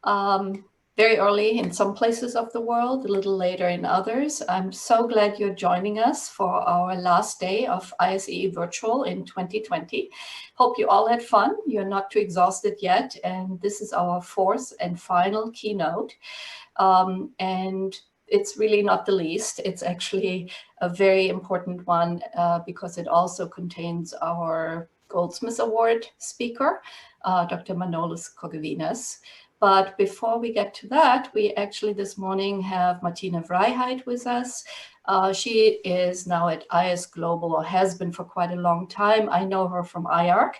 very early in some places of the world, a little later in others. I'm so glad you're joining us for our last day of ISEE Virtual in 2020. Hope you all had fun. You're not too exhausted yet. And this is our fourth and final keynote. And it's really not the least. It's actually a very important one because it also contains our Goldsmith Award speaker, Dr. Manolis Kogovinas. But before we get to that, we actually this morning have MARTINE VRIJHEID with us. She is now at IS Global, or has been for quite a long time. I know her from IARC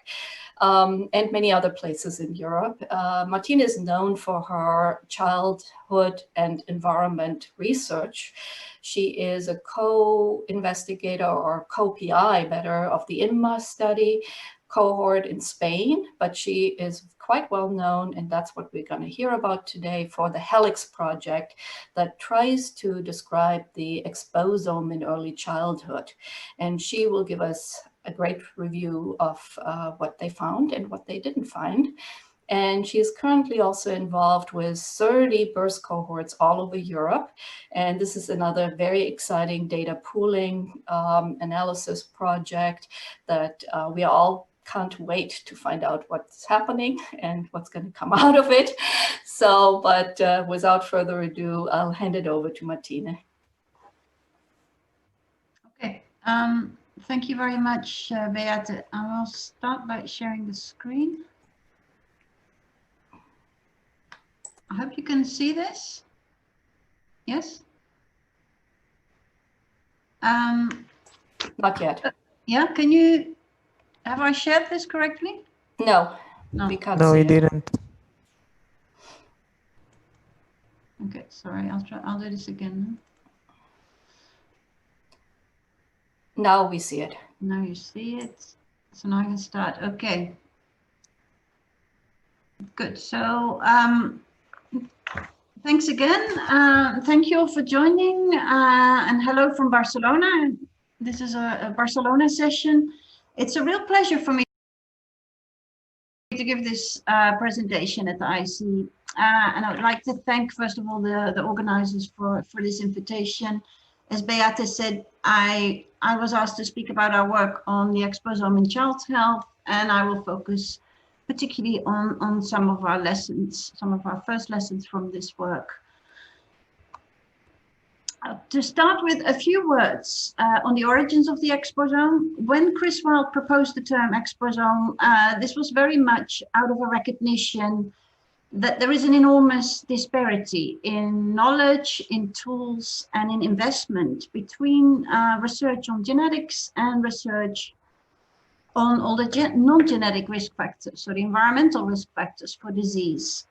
and many other places in Europe. MARTINE is known for her childhood and environment research. She is a co-investigator or co-PI, better, of the INMA study cohort in Spain, but she is quite well known, and that's what we're going to hear about today, for the HELIX project that tries to describe the exposome in early childhood. And she will give us a great review of what they found and what they didn't find. And she is currently also involved with 30 birth cohorts all over Europe. And this is another very exciting data pooling analysis project that we all can't wait to find out what's happening and what's going to come out of it. So, but without further ado, I'll hand it over to MARTINE. Okay, thank you very much, Beate. I will start by sharing the screen. I hope you can see this. Yes? Not yet. Yeah, can you, have I shared this correctly? No, we can't see it. No, we didn't. Okay, sorry, I'll do this again. Now we see it. Now you see it. So now I can start. Okay. Good. So thanks again. Thank you all for joining. And hello from Barcelona. This is a Barcelona session. It's a real pleasure for me to give this presentation at the ISEE. And I would like to thank, first of all, the organizers for this invitation. As Beate said, I was asked to speak about our work on the exposome in child health, and I will focus particularly on some of our lessons, some of our first lessons from this work. To start with a few words on the origins of the exposome. When Chris Wilde proposed the term exposome, this was very much out of a recognition that there is an enormous disparity in knowledge, in tools, and in investment between research on genetics and research on all the non-genetic risk factors, so the environmental risk factors for disease.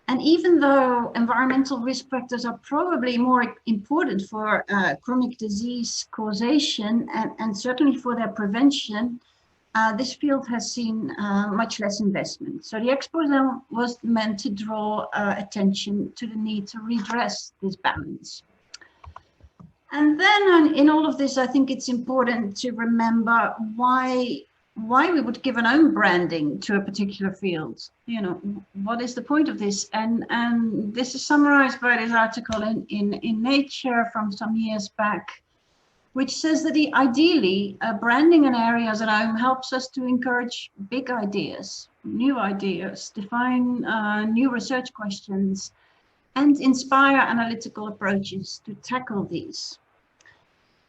And even though environmental risk factors are probably more important for chronic disease causation and certainly for their prevention, this field has seen much less investment. So the exposome was meant to draw attention to the need to redress this balance. And then in all of this, I think it's important to remember why we would give an own branding to a particular field. You know, what is the point of this? And this is summarized by this article in Nature from some years back, which says that ideally branding an area as an own helps us to encourage big ideas, new ideas, define new research questions, and inspire analytical approaches to tackle these.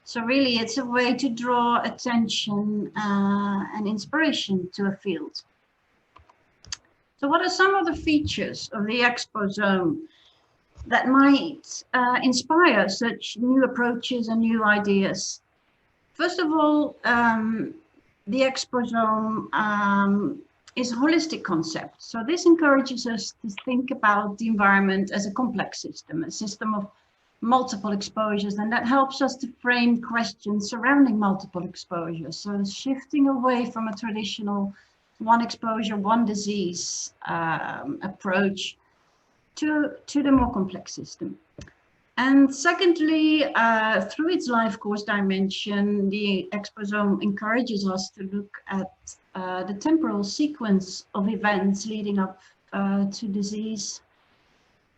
So really, it's a way to draw attention and inspiration to a field. So what are some of the features of the exposome that might inspire such new approaches and new ideas? First of all, the exposome is a holistic concept. So this encourages us to think about the environment as a complex system, a system of multiple exposures, and that helps us to frame questions surrounding multiple exposures. So shifting away from a traditional one exposure, one disease approach to the more complex system. And secondly, through its life course dimension, the exposome encourages us to look at the temporal sequence of events leading up to disease.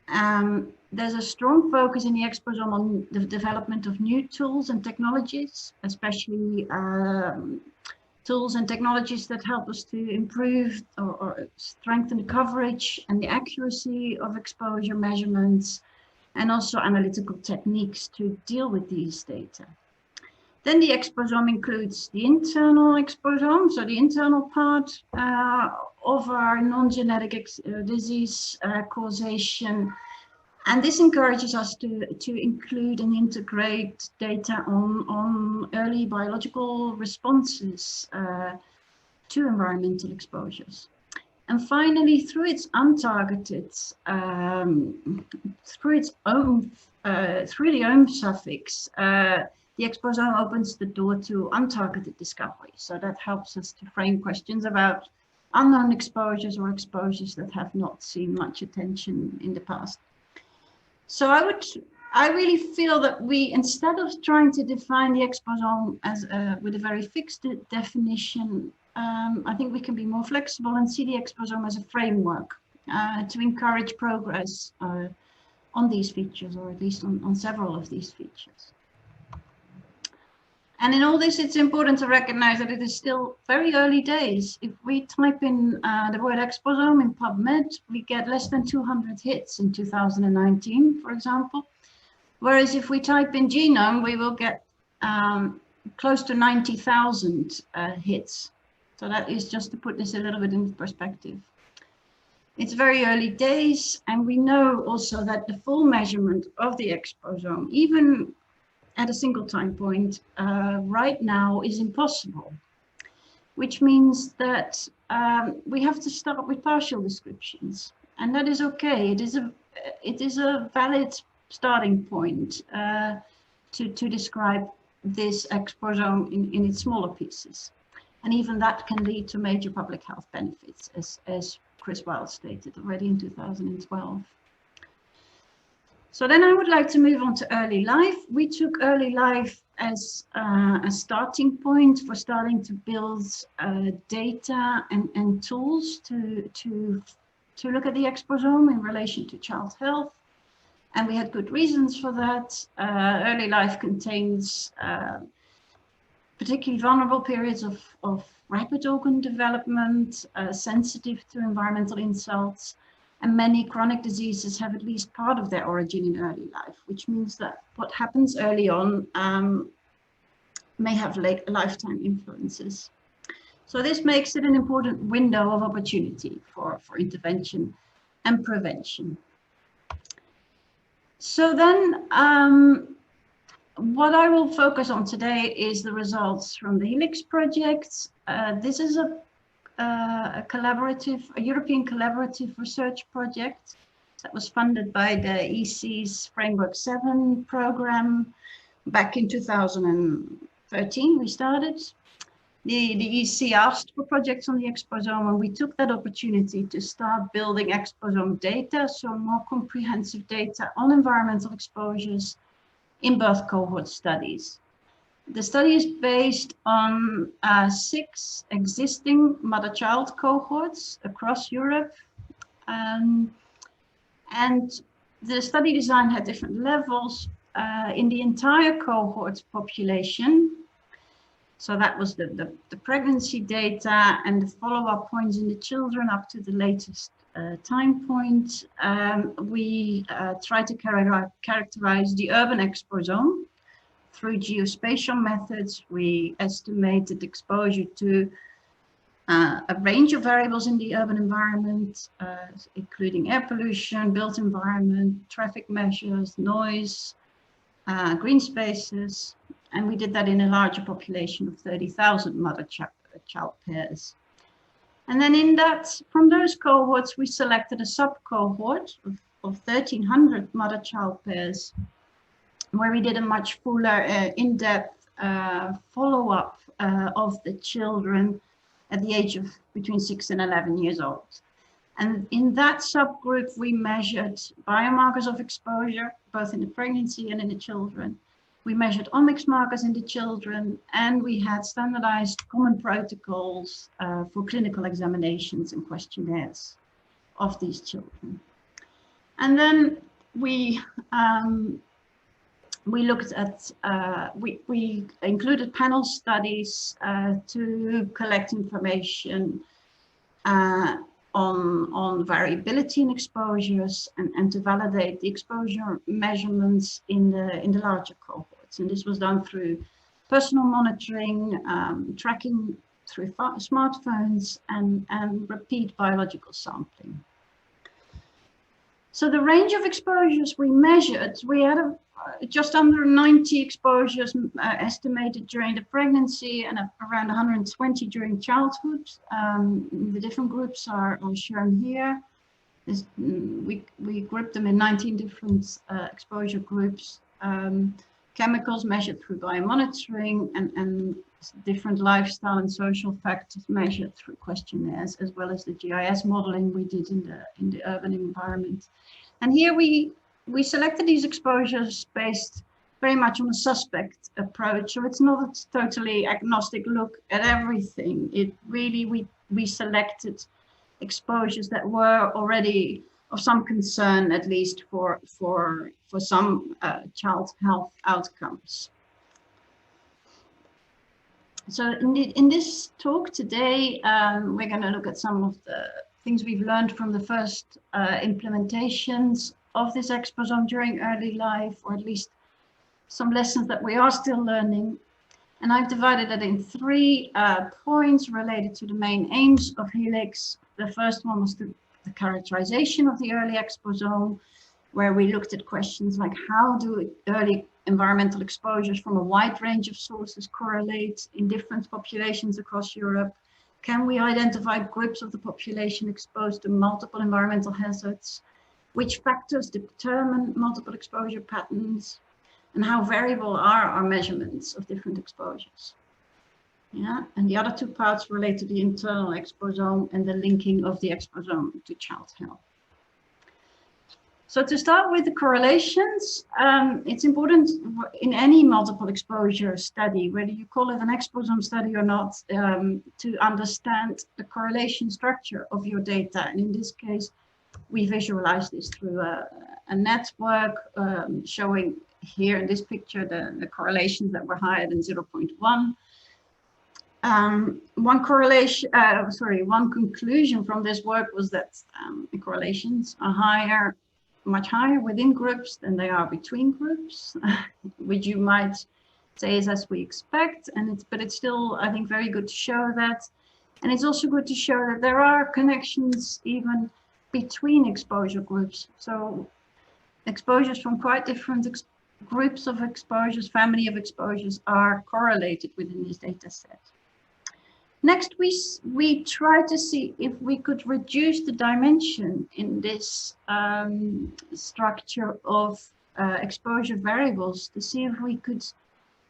There's a strong focus in the exposome on the development of new tools and technologies, especially tools and technologies that help us to improve or strengthen the coverage and the accuracy of exposure measurements, and also analytical techniques to deal with these data. Then the exposome includes the internal exposome, so the internal part of our non-genetic disease causation. And this encourages us to include and integrate data on early biological responses to environmental exposures. And finally, through its untargeted, through the ohm suffix, the exposome opens the door to untargeted discovery. So that helps us to frame questions about unknown exposures or exposures that have not seen much attention in the past. So I really feel that we, instead of trying to define the exposome as with a very fixed definition, I think we can be more flexible and see the exposome as a framework to encourage progress on these features, or at least on several of these features. And in all this, it's important to recognize that it is still very early days. If we type in the word exposome in PubMed, we get less than 200 hits in 2019, for example. Whereas if we type in genome, we will get close to 90,000 hits. So that is just to put this a little bit in perspective. It's very early days, and we know also that the full measurement of the exposome, even at a single time point, right now is impossible, which means that we have to start with partial descriptions, and that is okay. It is a valid starting point to describe this exposome in its smaller pieces, and even that can lead to major public health benefits, as Chris Wild stated already in 2012. So then I would like to move on to early life. We took early life as a starting point for starting to build data and tools to look at the exposome in relation to child health. And we had good reasons for that. Early life contains particularly vulnerable periods of rapid organ development, sensitive to environmental insults. And many chronic diseases have at least part of their origin in early life, which means that what happens early on may have lifetime influences. So this makes it an important window of opportunity for intervention and prevention. So then what I will focus on today is the results from the HELIX project. This is a European collaborative research project that was funded by the ISEE's Framework 7 program back in 2013. We started. The ISEE asked for projects on the exposome, and we took that opportunity to start building exposome data, so more comprehensive data on environmental exposures in both cohort studies. The study is based on 6 existing mother-child cohorts across Europe. And the study design had different levels in the entire cohort population. So that was the pregnancy data and the follow-up points in the children up to the latest time point. We tried to characterize the urban exposome. Through geospatial methods, we estimated exposure to a range of variables in the urban environment, including air pollution, built environment, traffic measures, noise, green spaces. And we did that in a larger population of 30,000 mother-child pairs. And then from those cohorts, we selected a sub-cohort of 1,300 mother-child pairs, where we did a much fuller, in-depth follow-up of the children at the age of between 6 and 11 years old. And in that subgroup, we measured biomarkers of exposure, both in the pregnancy and in the children. We measured omics markers in the children, and we had standardized common protocols for clinical examinations and questionnaires. of these children. And then we looked at, we included panel studies to collect information on variability in exposures and to validate the exposure measurements in the larger cohorts. And this was done through personal monitoring, tracking through smartphones, and repeat biological sampling. So the range of exposures we measured, we had just under 90 exposures estimated during the pregnancy and around 120 during childhood. The different groups are shown here. We grouped them in 19 different exposure groups. Chemicals measured through biomonitoring and different lifestyle and social factors measured through questionnaires, as well as the GIS modeling we did in the urban environment. And here we selected these exposures based very much on a suspect approach. So it's not a totally agnostic look at everything. It really, we selected exposures that were already of some concern, at least for some child health outcomes. So in this talk today, we're going to look at some of the things we've learned from the first implementations of this exposome during early life, or at least some lessons that we are still learning. And I've divided it in 3 points related to the main aims of HELIX. The first one was the characterization of the early exposome, where we looked at questions like how do early environmental exposures from a wide range of sources correlate in different populations across Europe? Can we identify groups of the population exposed to multiple environmental hazards? Which factors determine multiple exposure patterns? And how variable are our measurements of different exposures? Yeah, and the other 2 parts relate to the internal exposome and the linking of the exposome to child health. So to start with the correlations, it's important in any multiple exposure study, whether you call it an exposome study or not, to understand the correlation structure of your data. And in this case, we visualize this through a network showing here in this picture the correlations that were higher than 0.1. One conclusion from this work was that the correlations are much higher within groups than they are between groups, which you might say is as we expect. But it's still, I think, very good to show that. And it's also good to show that there are connections even between exposure groups. So exposures from quite different groups of exposures, family of exposures, are correlated within this data set. Next, we try to see if we could reduce the dimension in this structure of exposure variables to see if we could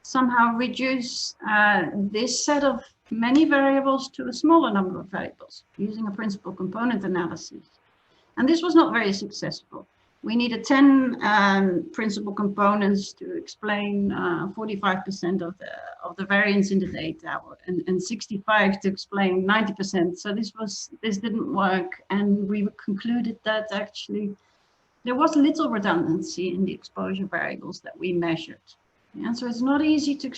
somehow reduce this set of many variables to a smaller number of variables using a principal component analysis. And this was not very successful. We needed 10 principal components to explain 45% of the variance in the data, and 65 to explain 90%. So this didn't work, and we concluded that actually there was little redundancy in the exposure variables that we measured. Yeah, so it's not easy to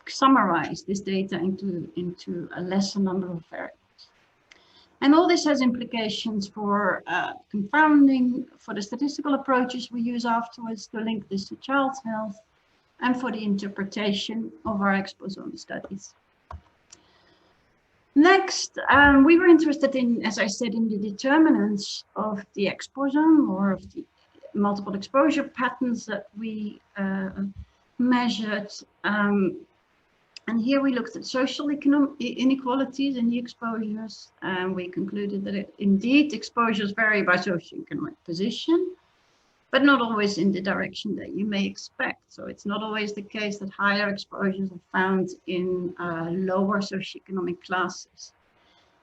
summarize this data into a lesser number of variables. And all this has implications for confounding, for the statistical approaches we use afterwards to link this to child health, and for the interpretation of our exposome studies. Next, we were interested in, as I said, in the determinants of the exposome, or of the multiple exposure patterns that we measured. And here we looked at social inequalities in the exposures, and we concluded that indeed exposures vary by socioeconomic position, but not always in the direction that you may expect. So it's not always the case that higher exposures are found in lower socioeconomic classes.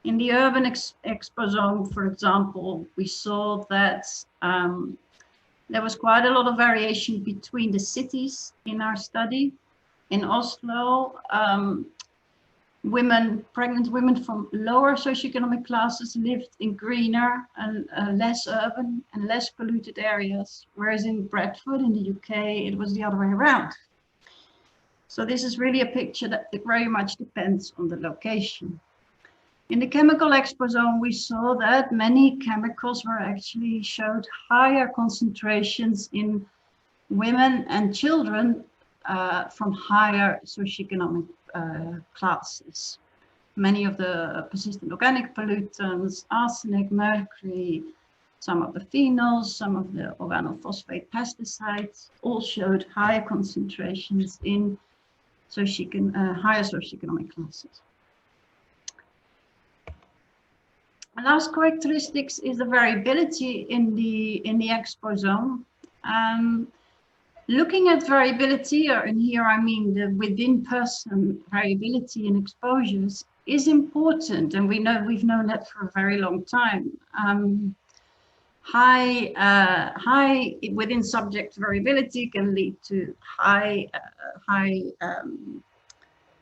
In the urban exposome, for example, we saw that there was quite a lot of variation between the cities in our study. In Oslo, pregnant women from lower socioeconomic classes lived in greener and less urban and less polluted areas, whereas in Bradford in the UK, it was the other way around. So this is really a picture that very much depends on the location. In the chemical exposome, we saw that many chemicals were actually showed higher concentrations in women and children from higher socioeconomic classes. Many of the persistent organic pollutants, arsenic, mercury, some of the phenols, some of the organophosphate pesticides, all showed higher concentrations in higher socioeconomic classes. The last characteristics is the variability in the exposome. Looking at variability, and here I mean the within person variability in exposures, is important, and we've known that for a very long time. High within subject variability can lead to high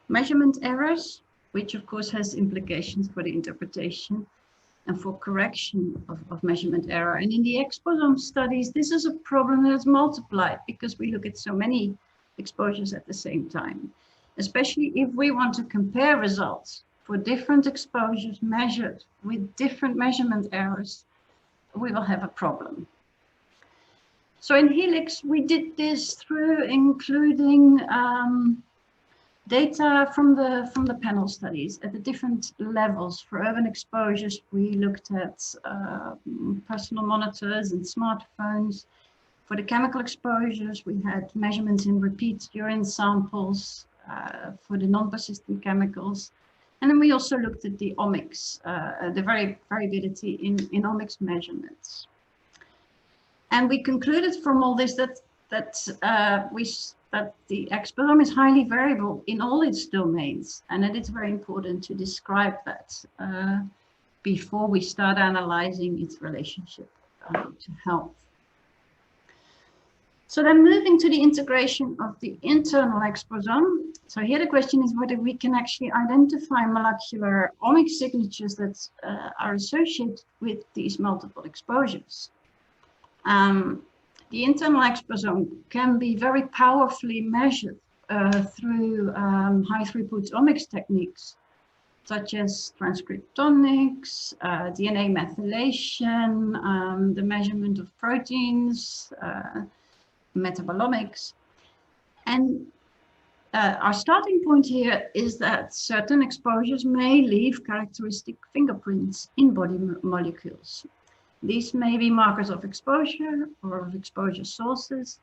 measurement errors, which of course has implications for the interpretation and for correction of measurement error. And in the exposome studies, this is a problem that is multiplied because we look at so many exposures at the same time, especially if we want to compare results for different exposures measured with different measurement errors, we will have a problem. So in HELIX, we did this through including data from the panel studies at the different levels. For urban exposures, we looked at personal monitors and smartphones. For the chemical exposures, we had measurements in repeat urine samples for the non-persistent chemicals. And then we also looked at the omics, the variability in omics measurements. And we concluded from all this that the exposome is highly variable in all its domains, and that it's very important to describe that before we start analyzing its relationship to health. So then moving to the integration of the internal exposome. So here the question is whether we can actually identify molecular omic signatures that are associated with these multiple exposures. The internal exposome can be very powerfully measured through high throughput omics techniques, such as transcriptomics, DNA methylation, the measurement of proteins, metabolomics. And our starting point here is that certain exposures may leave characteristic fingerprints in body molecules. These may be markers of exposure or of exposure sources,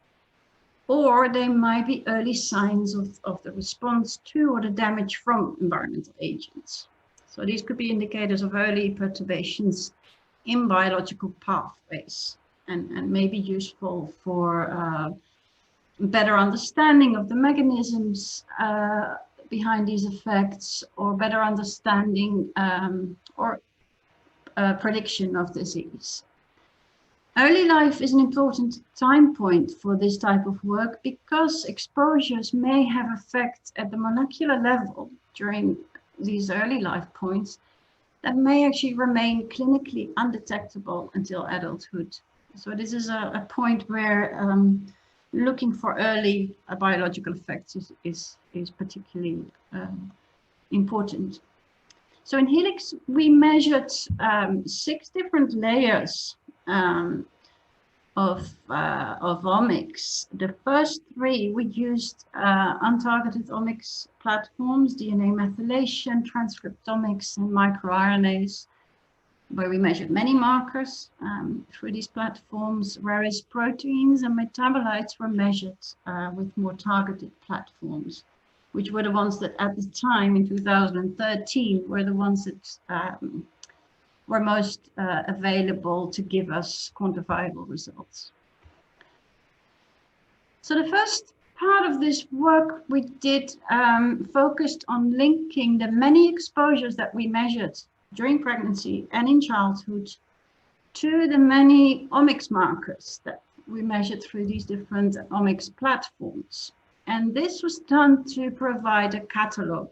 or they might be early signs of the response to or the damage from environmental agents. So these could be indicators of early perturbations in biological pathways and may be useful for better understanding of the mechanisms behind these effects, or better understanding or prediction of disease. Early life is an important time point for this type of work because exposures may have effect at the molecular level during these early life points that may actually remain clinically undetectable until adulthood. So this is a point where looking for early biological effects is particularly important. So in HELIX, we measured 6 different layers of omics. The first 3, we used untargeted omics platforms, DNA methylation, transcriptomics, and microRNAs, where we measured many markers through these platforms, whereas proteins and metabolites were measured with more targeted platforms, which were the ones that at the time in 2013 were the ones that were most available to give us quantifiable results. So the first part of this work we did focused on linking the many exposures that we measured during pregnancy and in childhood to the many omics markers that we measured through these different omics platforms. And this was done to provide a catalog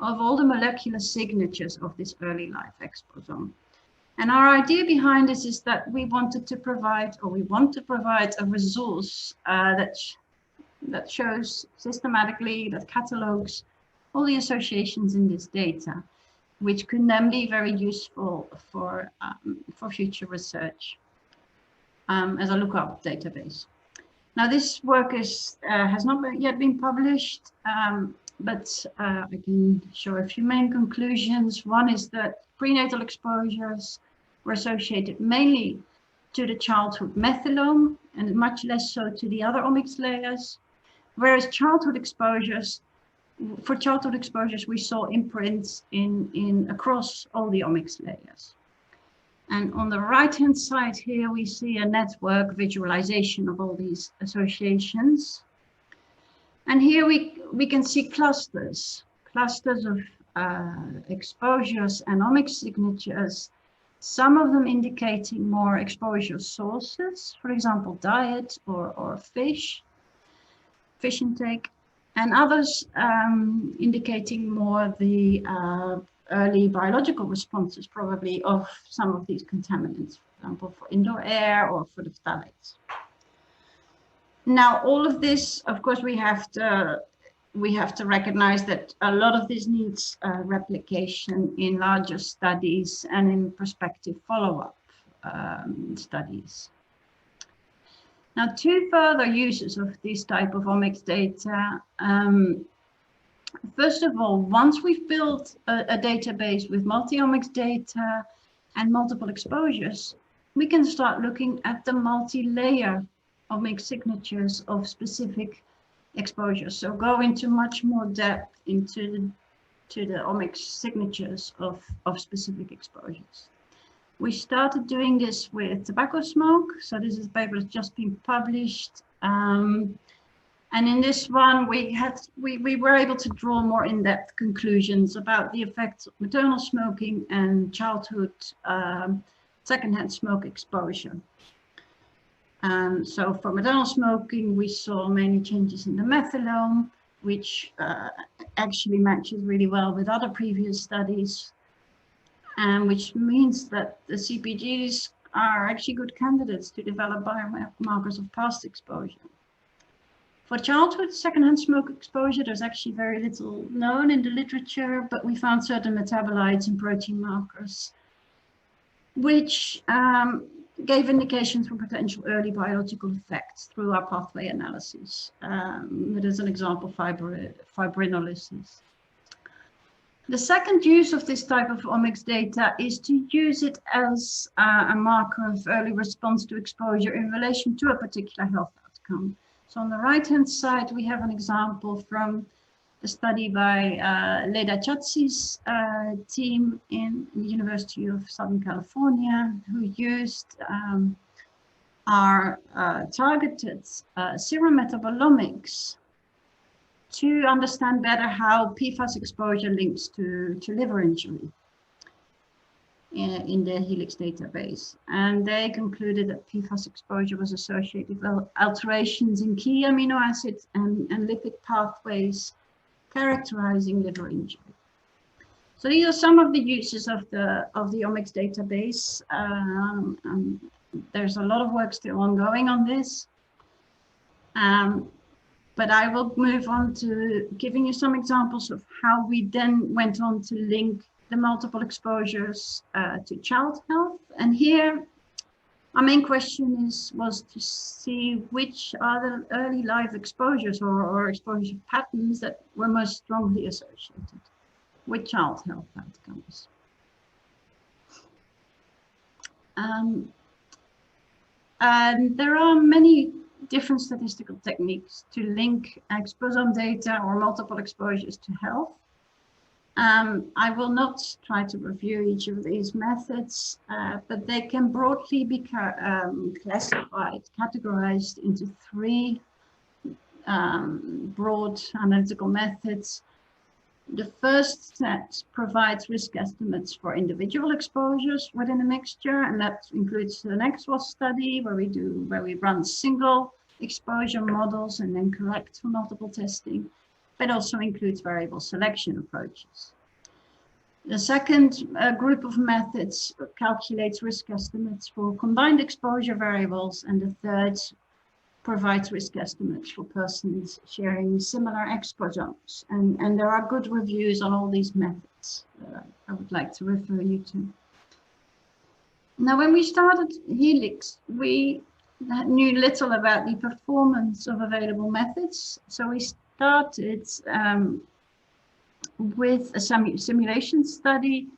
of all the molecular signatures of this early life exposome. And our idea behind this is that we wanted to provide, or we want to provide, a resource that shows systematically, that catalogues all the associations in this data, which can then be very useful for future research as a lookup database. Now, this work has not yet been published, but I can show a few main conclusions. One is that prenatal exposures were associated mainly to the childhood methylome and much less so to the other omics layers, whereas for childhood exposures, we saw imprints across all the omics layers. And on the right-hand side here, we see a network visualization of all these associations. And here we can see clusters of exposures and omics signatures, some of them indicating more exposure sources, for example, diet or fish intake, and others indicating more the early biological responses, probably, of some of these contaminants, for example, for indoor air or for the phthalates. Now, all of this, of course, we have to recognize that a lot of this needs replication in larger studies and in prospective follow-up studies. Now, two further uses of this type of omics data. First of all, once we've built a database with multi-omics data and multiple exposures, we can start looking at the multi-layer omics signatures of specific exposures. So go into much more depth into the omics signatures of specific exposures. We started doing this with tobacco smoke. So this is a paper that's just been published. And in this one, we were able to draw more in-depth conclusions about the effects of maternal smoking and childhood secondhand smoke exposure. So for maternal smoking, we saw mainly changes in the methylome, which actually matches really well with other previous studies, and which means that the CPGs are actually good candidates to develop biomarkers of past exposure. For childhood secondhand smoke exposure, there's actually very little known in the literature, but we found certain metabolites and protein markers, which gave indications for potential early biological effects through our pathway analysis. That is an example, fibrinolysis. The second use of this type of omics data is to use it as a marker of early response to exposure in relation to a particular health outcome. So on the right-hand side, we have an example from a study by Leda Chatsi's team in the University of Southern California, who used our targeted serum metabolomics to understand better how PFAS exposure links to liver injury in the HELIX database. And they concluded that PFAS exposure was associated with alterations in key amino acids and lipid pathways characterizing liver injury. So these are some of the uses of the omics database. There's a lot of work still ongoing on this. But I will move on to giving you some examples of how we then went on to link the multiple exposures to child health. And here, our main question was to see which are the early life exposures or exposure patterns that were most strongly associated with child health outcomes. And there are many different statistical techniques to link exposome data or multiple exposures to health. I will not try to review each of these methods, but they can broadly be classified, categorized into three broad analytical methods. The first set provides risk estimates for individual exposures within a mixture, and that includes the NextWAS study where we run single exposure models and then correct for multiple testing. but also includes variable selection approaches. The second group of methods calculates risk estimates for combined exposure variables, and the third provides risk estimates for persons sharing similar exposomes. And there are good reviews on all these methods that I would like to refer you to. Now, when we started HELIX, we knew little about the performance of available methods. So we started with a simulation study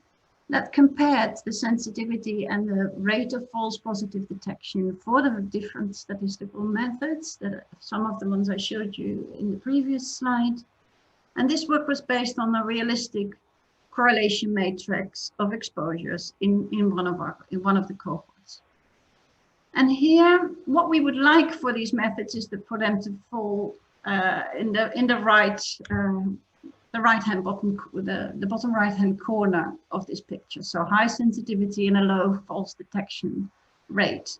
that compared the sensitivity and the rate of false positive detection for the different statistical methods, that some of the ones I showed you in the previous slide. And this work was based on a realistic correlation matrix of exposures in one of the cohorts. And here, what we would like for these methods is for them to fall in the right-hand bottom, the bottom right-hand corner of this picture. So high sensitivity and a low false detection rate.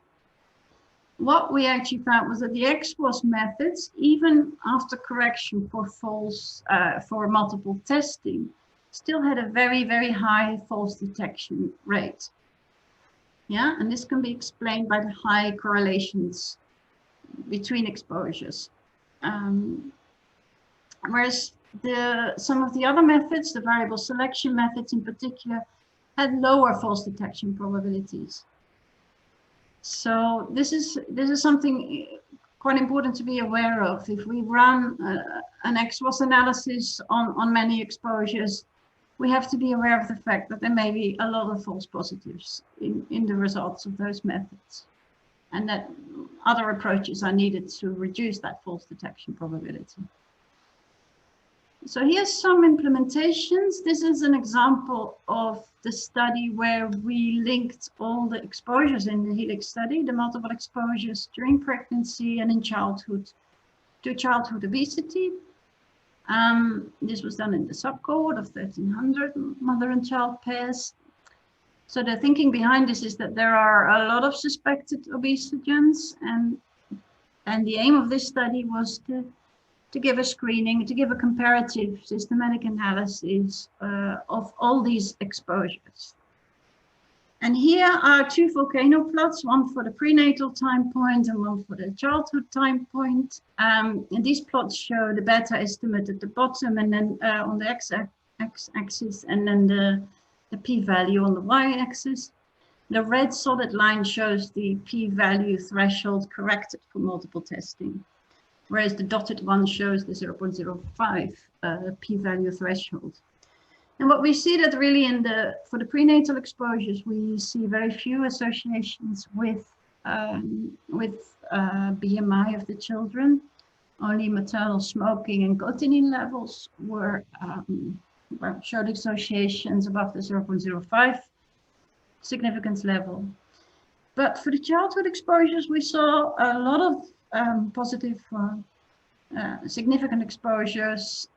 What we actually found was that the ex-post methods, even after correction for for multiple testing, still had a very, very high false detection rate. Yeah, and this can be explained by the high correlations between exposures. Whereas some of the other methods, the variable selection methods in particular, had lower false detection probabilities. So this is something quite important to be aware of. If we run an ex-post analysis on many exposures, we have to be aware of the fact that there may be a lot of false positives in the results of those methods, and that other approaches are needed to reduce that false detection probability. So here's some implementations. This is an example of the study where we linked all the exposures in the HELIX study, the multiple exposures during pregnancy and in childhood, to childhood obesity. This was done in the subcohort of 1,300 mother and child pairs. So the thinking behind this is that there are a lot of suspected obesogens, and the aim of this study was to give a screening, to give a comparative systematic analysis of all these exposures. And here are two volcano plots, one for the prenatal time point and one for the childhood time point. And these plots show the beta estimate at the bottom, and then on the x-axis, and then the p-value on the y-axis. The red solid line shows the p-value threshold corrected for multiple testing, whereas the dotted one shows the 0.05 p-value threshold. And what we see that really for the prenatal exposures, we see very few associations with BMI of the children. Only maternal smoking and cotinine levels showed associations above the 0.05 significance level. But for the childhood exposures, we saw a lot of positive significant exposures.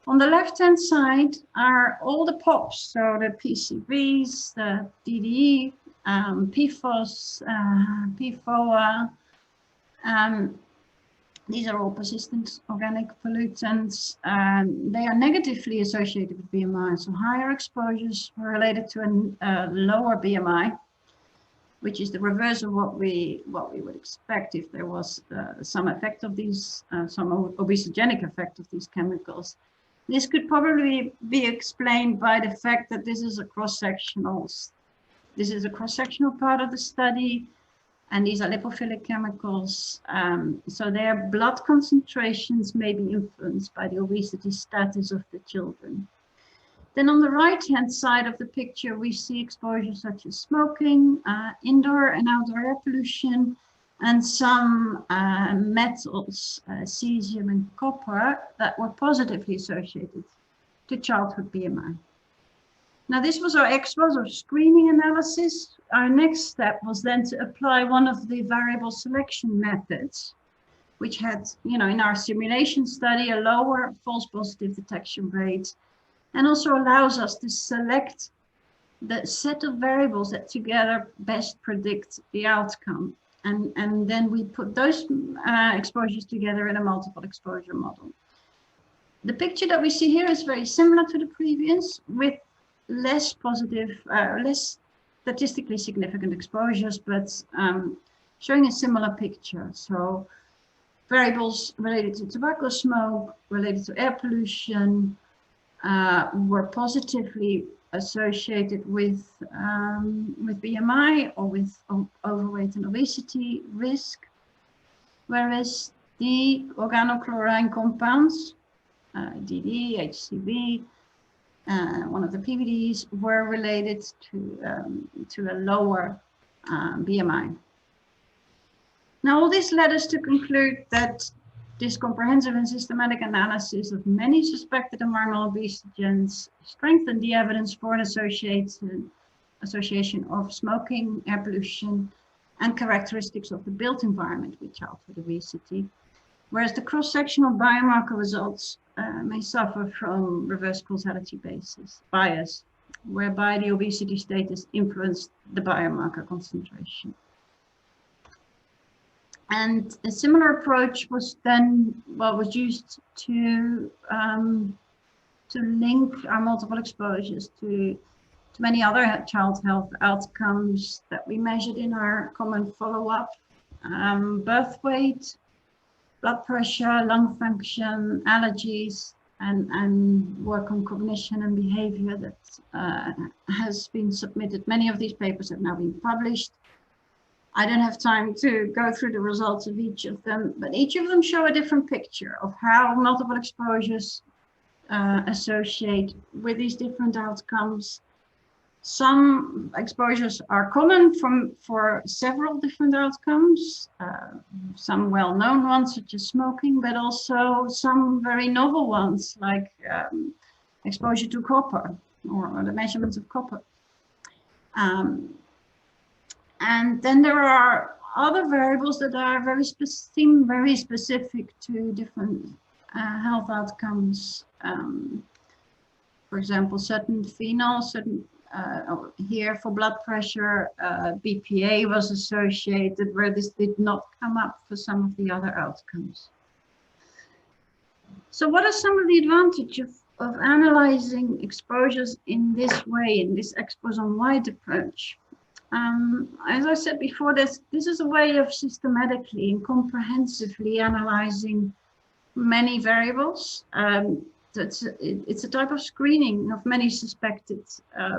On the left-hand side are all the POPs, so the PCBs, the DDE, PFOS, PFOA. These are all persistent organic pollutants. They are negatively associated with BMI, so higher exposures were related to a lower BMI, which is the reverse of what we would expect if there was some effect of these, some obesogenic effect of these chemicals. This could probably be explained by the fact that this is a cross-sectional part of the study, and these are lipophilic chemicals. So their blood concentrations may be influenced by the obesity status of the children. Then on the right-hand side of the picture, we see exposures such as smoking, indoor and outdoor air pollution, and some metals, cesium and copper, that were positively associated to childhood BMI. Now, this was our ex-post or screening analysis. Our next step was then to apply one of the variable selection methods, which had, in our simulation study, a lower false positive detection rate, and also allows us to select the set of variables that together best predict the outcome. And then we put those exposures together in a multiple exposure model. The picture that we see here is very similar to the previous, with less positive, less statistically significant exposures, but showing a similar picture. So variables related to tobacco smoke, related to air pollution, were positively associated with BMI or with overweight and obesity risk, whereas the organochlorine compounds, DD, HCB, one of the PBDs, were related to a lower BMI. Now, all this led us to conclude that this comprehensive and systematic analysis of many suspected environmental obesogens strengthened the evidence for an association of smoking, air pollution, and characteristics of the built environment with childhood obesity, whereas the cross-sectional biomarker results may suffer from reverse causality bias, whereby the obesity status influenced the biomarker concentration. And a similar approach was then, was used to link our multiple exposures to many other child health outcomes that we measured in our common follow-up: birth weight, blood pressure, lung function, allergies, and work on cognition and behavior that has been submitted. Many of these papers have now been published. I don't have time to go through the results of each of them, but each of them show a different picture of how multiple exposures associate with these different outcomes. Some exposures are common for several different outcomes, some well-known ones such as smoking, but also some very novel ones like exposure to copper or the measurements of copper. And then there are other variables that are seem very specific to different health outcomes. For example, certain phenols, here for blood pressure, BPA was associated, where this did not come up for some of the other outcomes. So what are some of the advantages of analyzing exposures in this way, in this exposome-wide approach? As I said before, this is a way of systematically and comprehensively analyzing many variables. It's a type of screening of many suspected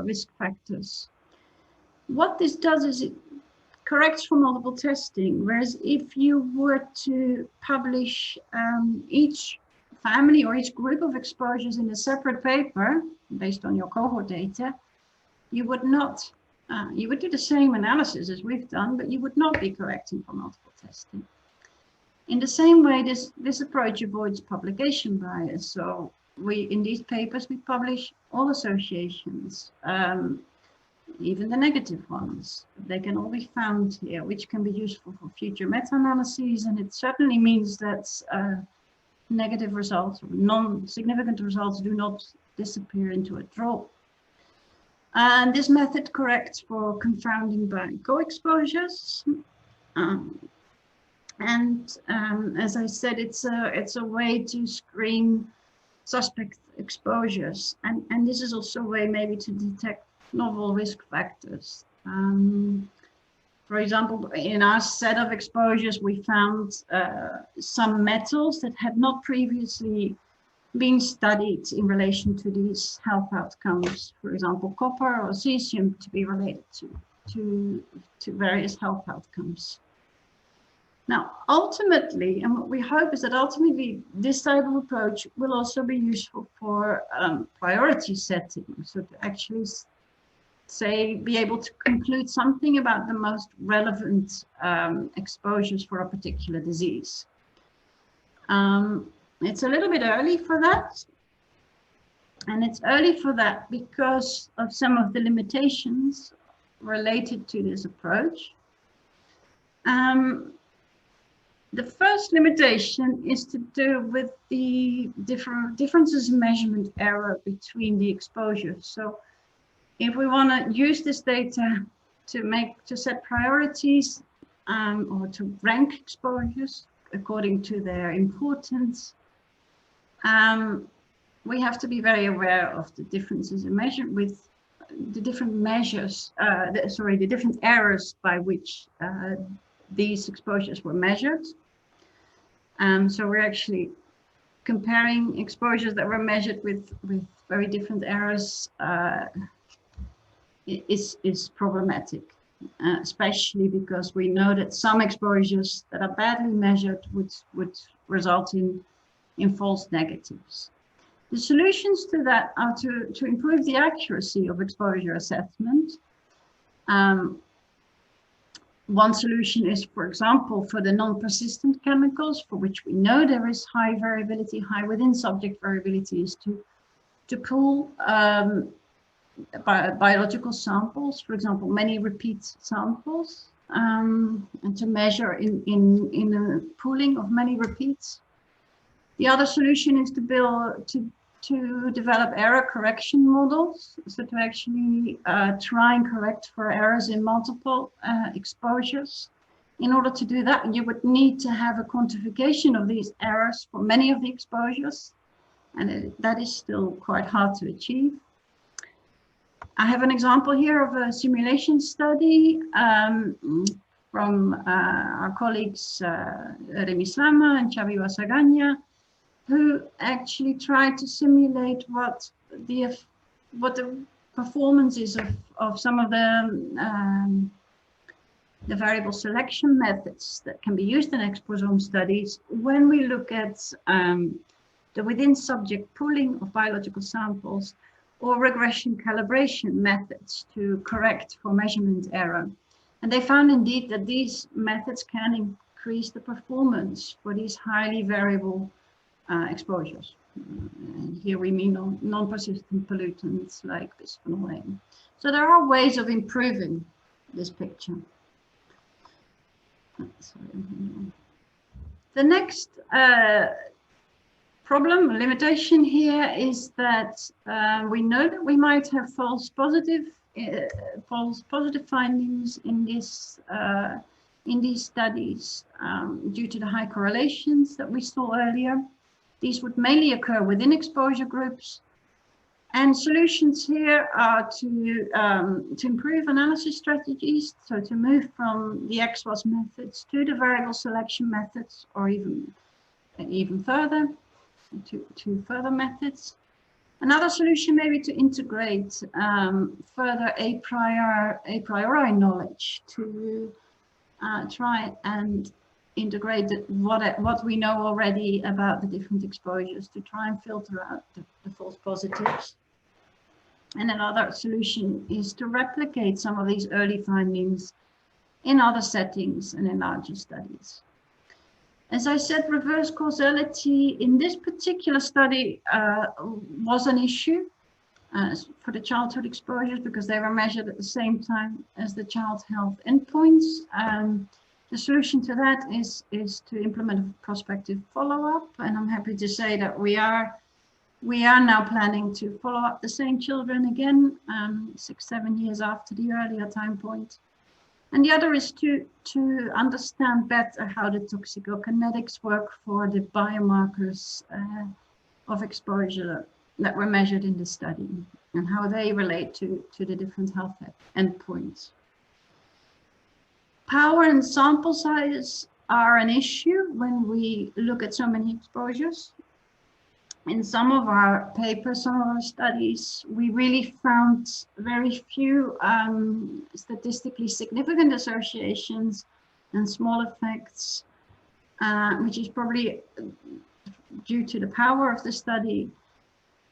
risk factors. What this does is it corrects for multiple testing, whereas if you were to publish each family or each group of exposures in a separate paper based on your cohort data, you would not. You would do the same analysis as we've done, but you would not be correcting for multiple testing. In the same way, this approach avoids publication bias. So in these papers, we publish all associations, even the negative ones. They can all be found here, which can be useful for future meta-analyses. And it certainly means that negative results or non-significant results do not disappear into a drop. And this method corrects for confounding by co-exposures. As I said, it's a way to screen suspect exposures. And this is also a way maybe to detect novel risk factors. For example, in our set of exposures, we found some metals that had not previously been studied in relation to these health outcomes. For example, copper or cesium to be related to various health outcomes. Now, ultimately, and what we hope is that ultimately this type of approach will also be useful for priority setting. So to actually be able to conclude something about the most relevant exposures for a particular disease. It's a little bit early for that. And it's early for that because of some of the limitations related to this approach. The first limitation is to do with the differences in measurement error between the exposures. So if we want to use this data to set priorities or to rank exposures according to their importance, we have to be very aware of the differences in measure with the different measures, the different errors by which these exposures were measured. So we're actually comparing exposures that were measured with very different errors is problematic, especially because we know that some exposures that are badly measured would result in false negatives. The solutions to that are to improve the accuracy of exposure assessment. One solution is, for example, for the non-persistent chemicals, for which we know there is high variability, high within subject variability, is to pool biological samples, for example, many repeat samples, and to measure in a pooling of many repeats. The other solution is to develop error correction models, so to actually try and correct for errors in multiple exposures. In order to do that, you would need to have a quantification of these errors for many of the exposures, and that is still quite hard to achieve. I have an example here of a simulation study from our colleagues Remy Slama and Xavi Wasaganya, who actually tried to simulate what the performance is of some of the variable selection methods that can be used in exposome studies when we look at the within subject pooling of biological samples or regression calibration methods to correct for measurement error. And they found indeed that these methods can increase the performance for these highly variable exposures. And here we mean non-persistent pollutants like bisphenol A. So there are ways of improving this picture. The next problem, limitation here is that we know that we might have false positive findings in these studies due to the high correlations that we saw earlier. These would mainly occur within exposure groups, and solutions here are to improve analysis strategies, so to move from the XWAS methods to the variable selection methods, or even further to further methods. Another solution may be to integrate further a priori knowledge to try and integrate what we know already about the different exposures to try and filter out the false positives. And another solution is to replicate some of these early findings in other settings and in larger studies. As I said, reverse causality in this particular study was an issue for the childhood exposures because they were measured at the same time as the child health endpoints. The solution to that is to implement a prospective follow-up, and I'm happy to say that we are now planning to follow up the same children again 6-7 years after the earlier time point. And the other is to understand better how the toxicokinetics work for the biomarkers of exposure that were measured in the study and how they relate to the different health endpoints. Power and sample size are an issue when we look at so many exposures. In some of our papers, some of our studies, we really found very few statistically significant associations and small effects, which is probably due to the power of the study.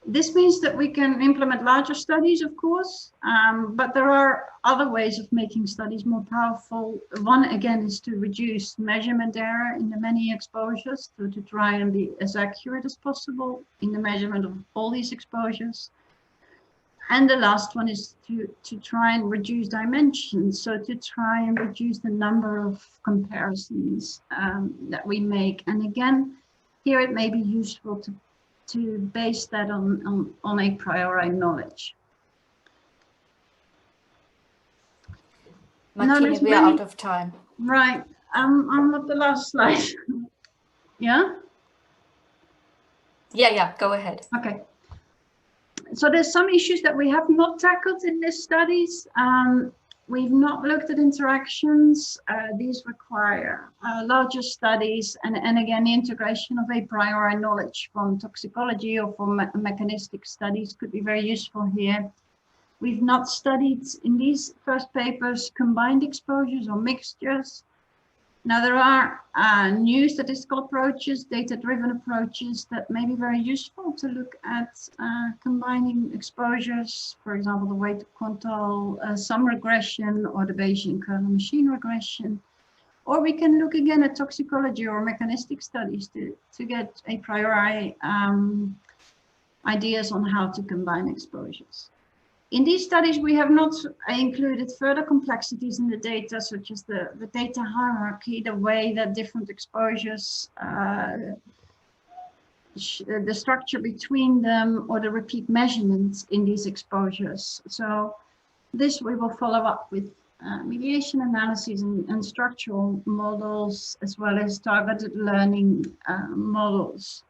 This means that we can implement larger studies, of course, but there are other ways of making studies more powerful. One, again, is to reduce measurement error in the many exposures, so to try and be as accurate as possible in the measurement of all these exposures. And the last one is to try and reduce dimensions, so to try and reduce the number of comparisons that we make. And again, here it may be useful to base that on a priori knowledge. Martine, we are out of time. Right, I'm at the last slide. Yeah? Yeah, go ahead. Okay. So there's some issues that we have not tackled in these studies. We've not looked at interactions. These require larger studies, and again, the integration of a priori knowledge from toxicology or from mechanistic studies could be very useful here. We've not studied in these first papers combined exposures or mixtures. Now there are new statistical approaches, data-driven approaches that may be very useful to look at combining exposures, for example, the weight quantile sum regression or the Bayesian kernel machine regression. Or we can look again at toxicology or mechanistic studies to get a priori ideas on how to combine exposures. In these studies, we have not included further complexities in the data, such as the data hierarchy, the way that different exposures, the structure between them, or the repeat measurements in these exposures. So this we will follow up with mediation analyses and structural models, as well as targeted learning models.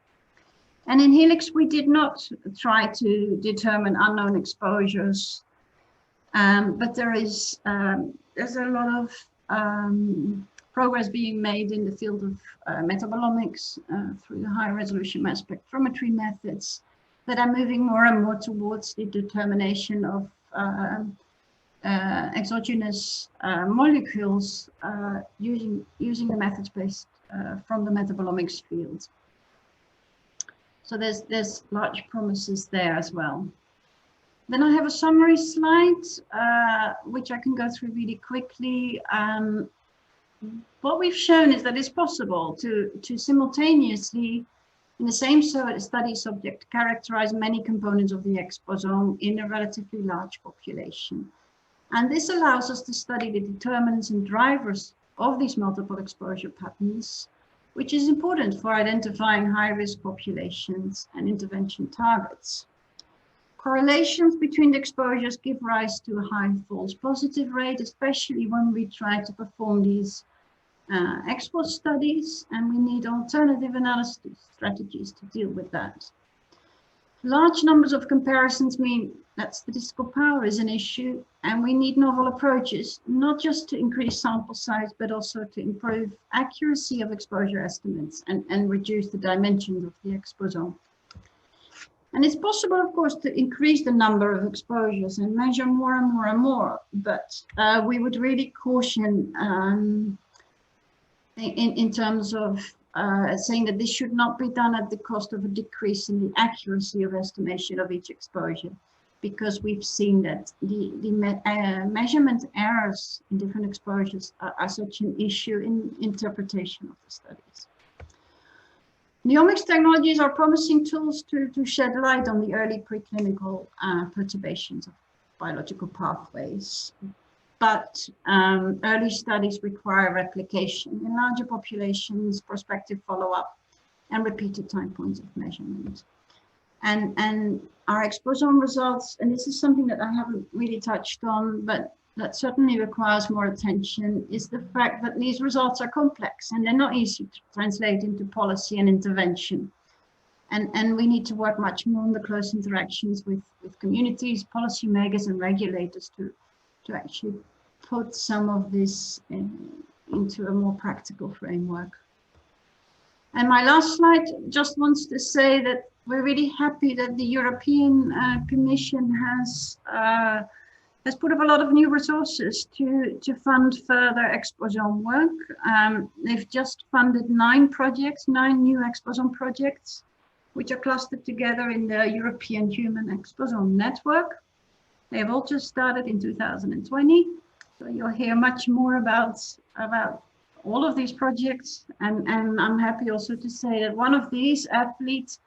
And in HELIX, we did not try to determine unknown exposures, but there's a lot of progress being made in the field of metabolomics through the high resolution mass spectrometry methods that are moving more and more towards the determination of exogenous molecules using the methods based from the metabolomics field. So there's large promises there as well. Then I have a summary slide, which I can go through really quickly. What we've shown is that it's possible to simultaneously, in the same study subject, characterize many components of the exposome in a relatively large population. And this allows us to study the determinants and drivers of these multiple exposure patterns, which is important for identifying high-risk populations and intervention targets. Correlations between the exposures give rise to a high false positive rate, especially when we try to perform these ex post studies, and we need alternative analysis strategies to deal with that. Large numbers of comparisons mean that statistical power is an issue, and we need novel approaches, not just to increase sample size, but also to improve accuracy of exposure estimates and reduce the dimensions of the exposome. And it's possible, of course, to increase the number of exposures and measure more and more and more, but we would really caution in terms of saying that this should not be done at the cost of a decrease in the accuracy of estimation of each exposure, because we've seen that the measurement errors in different exposures are such an issue in interpretation of the studies. Neomics technologies are promising tools to shed light on the early preclinical perturbations of biological pathways. But early studies require replication in larger populations, prospective follow-up, and repeated time points of measurement. And our exposome results, and this is something that I haven't really touched on, but that certainly requires more attention, is the fact that these results are complex and they're not easy to translate into policy and intervention. And we need to work much more on the close interactions with communities, policymakers, and regulators to actually put some of this into a more practical framework. And my last slide just wants to say that we're really happy that the European Commission has put up a lot of new resources to fund further exposome work. They've just funded 9 new exposome projects, which are clustered together in the European Human Exposome Network. They've all just started in 2020. So you'll hear much more about all of these projects. And I'm happy also to say that one of these athletes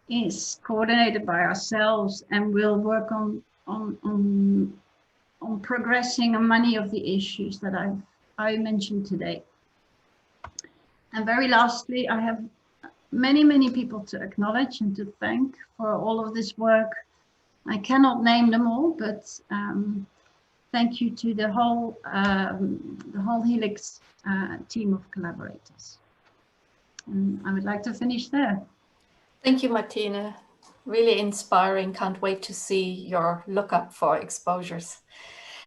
is coordinated by ourselves and will work on progressing on many of the issues that I mentioned today. And very lastly, I have many people to acknowledge and to thank for all of this work. I cannot name them all, but thank you to the whole HELIX team of collaborators. And I would like to finish there. Thank you, Martine. Really inspiring. Can't wait to see your lookup for exposures.